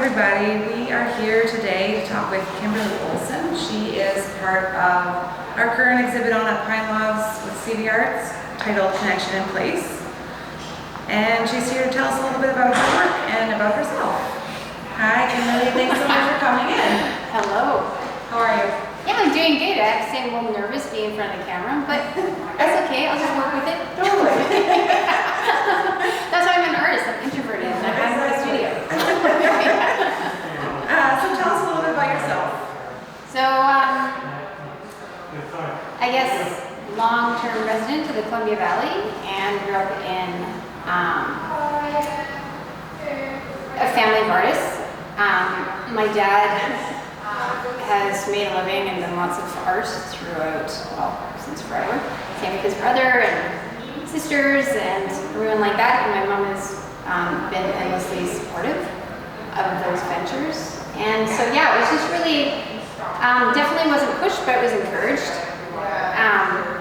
everybody. We are here today to talk with Kimberly Olson. She is part of our current exhibit on at Pine Logs with CV Arts titled Connection in Place. And she's here to tell us a little bit about her work and about herself. Hi Kimberly, thanks so much for coming in. Hello. How are you? Yeah, I'm doing good. I have to say I'm a little nervous being in front of the camera, but that's okay. I'll just work with it. Totally. That's why I'm an artist. I'm introverted and I have my studio. So tell us a little bit about yourself. So, I guess long-term resident of the Columbia Valley and grew up in a family of artists. My dad has made a living and done lots of art throughout, well, since forever. Same with his brother and sisters and everyone like that. And my mom has been endlessly supportive of those ventures. And so yeah, it was just really, definitely wasn't pushed, but it was encouraged.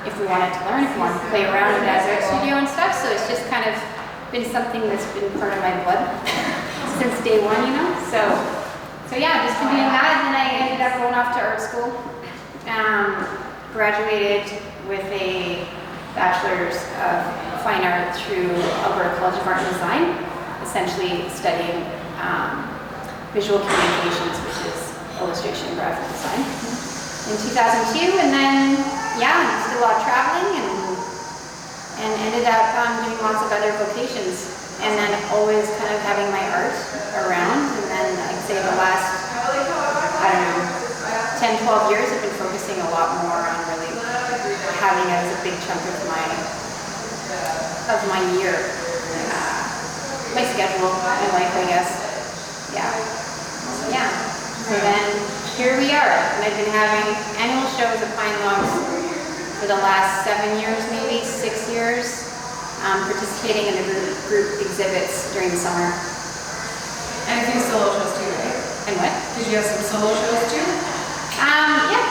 If we wanted to learn, if we wanted to play around in that art studio and stuff. So it's just kind of been something that's been part of my blood since day one, you know? So yeah, just been doing that, and then I ended up going off to art school. Graduated with a Bachelor's of Fine Art through Alberta College of Art and Design, essentially studying visual communications, which is illustration and graphic design, in 2002, and then yeah, did a lot of traveling and ended up doing lots of other vocations. And then always kind of having my art around, and then I'd say the last, I don't know, 10, 12 years I've been focusing a lot more on really having it as a big chunk of my year, my schedule, my life, I guess. Yeah. So then here we are, and I've been having annual shows at Pine Logs for the last 7 years, maybe 6 years. Participating in the group exhibits during the summer. And a few solo shows too, right? And what? Did you have some solo shows too? Yeah.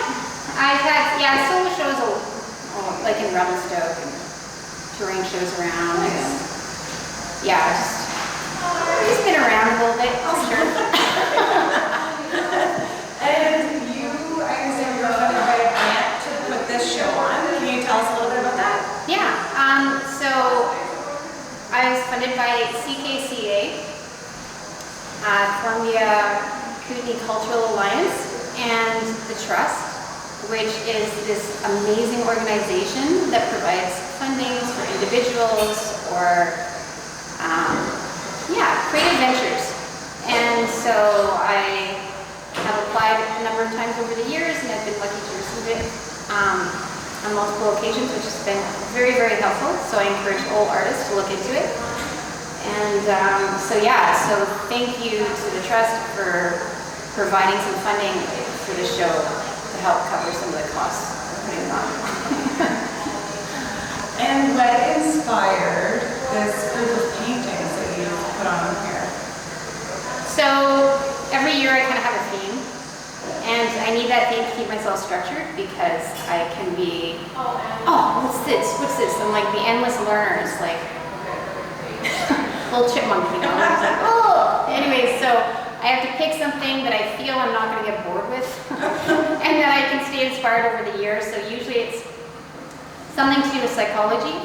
I've had, solo shows like in Revelstoke and touring shows around. And, yeah, just been around a little bit, for sure. And you, I understand you were funded by a grant to put this show on. Can you tell us a little bit about that? Yeah. So I was funded by CKCA, Columbia Kootenai Cultural Alliance, and the Trust, which is this amazing organization that provides funding for individuals or creative ventures. And so I have applied a number of times over the years, and I've been lucky to receive it on multiple occasions, which has been very, very helpful. So I encourage all artists to look into it. And so thank you to the Trust for providing some funding for the show to help cover some of the costs of putting it on. And what inspired this group of paintings that you put on here? So every year I kind of have a theme. And I need that thing to keep myself structured because I can be, what's this? I'm like the endless learner. It's like little chipmunk, you know? It's like, Anyways, so I have to pick something that I feel I'm not going to get bored with and that I can stay inspired over the years. So usually it's something to do with psychology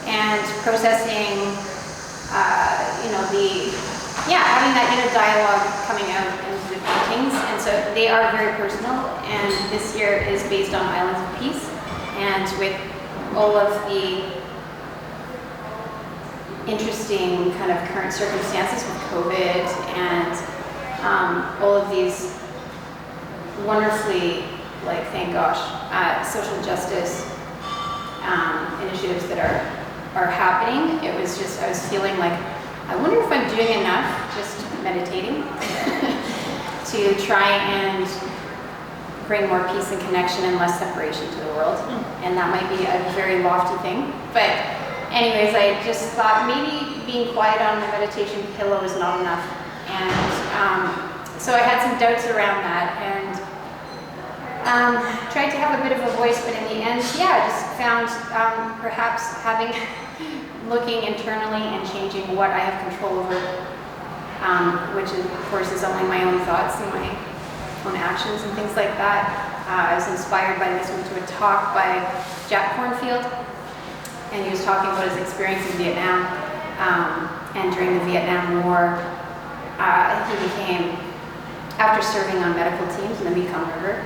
and processing, having that inner dialogue coming out into the paintings, and so they are very personal, and this year is based on Islands of Peace, and with all of the interesting kind of current circumstances with COVID and all of these wonderfully, thank gosh, social justice initiatives that are happening. It was just, I was feeling like, I wonder if I'm doing enough just meditating to try and bring more peace and connection and less separation to the world. And that might be a very lofty thing. But anyways, I just thought maybe being quiet on the meditation pillow is not enough. And so I had some doubts around that and tried to have a bit of a voice, but in the end, just found perhaps looking internally and changing what I have control over which of course is only my own thoughts and my own actions and things like that. I was inspired by listening to a talk by Jack Cornfield, and he was talking about his experience in Vietnam. And during the Vietnam War, he became, after serving on medical teams in the Mekong River,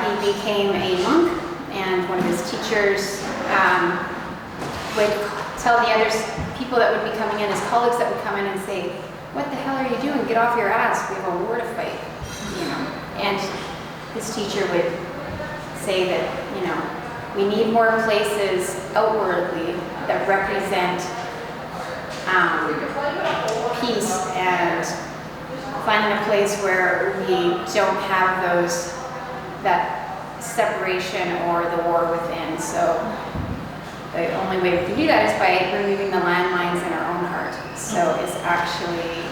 he became a monk, and one of his teachers would tell the others, people that would be coming in, his colleagues that would come in and say, "What the hell are you doing? Get off your ass, we have a war to fight." You know, and his teacher would say that, you know, we need more places outwardly that represent peace, and finding a place where we don't have that separation or the war within. So the only way we can do that is by removing the landmines in our own heart. So it's actually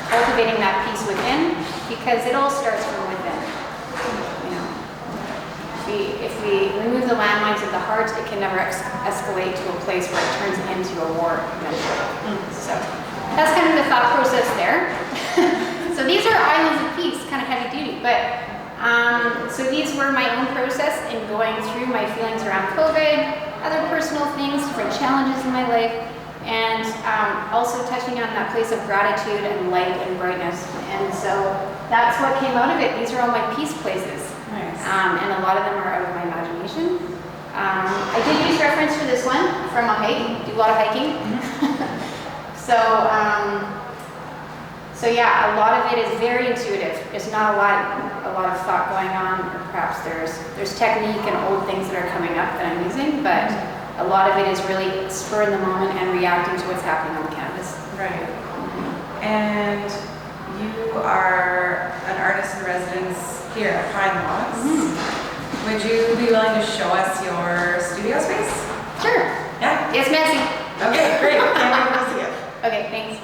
cultivating that peace within, because it all starts from within. You know, if we remove the landmines of the heart, it can never escalate to a place where it turns into a war eventually. So that's kind of the thought process there. So these are islands of peace, kind of heavy duty, but so these were my own process in going through my feelings around COVID, other personal things, different challenges in my life, and also touching on that place of gratitude and light and brightness. And so that's what came out of it. These are all my peace places. Nice. And a lot of them are out of my imagination. I did use reference for this one from a hike, do a lot of hiking. So yeah, a lot of it is very intuitive. There's not a lot of thought going on, or perhaps there's technique and old things that are coming up that I'm using, but a lot of it is really spur in the moment and reacting to what's happening on the canvas. Right. And you are an artist in residence here at Pine Logs. Would you be willing to show us your studio space? Sure. Yeah. It's messy. Okay, great. Can't wait to see it. Okay, thanks.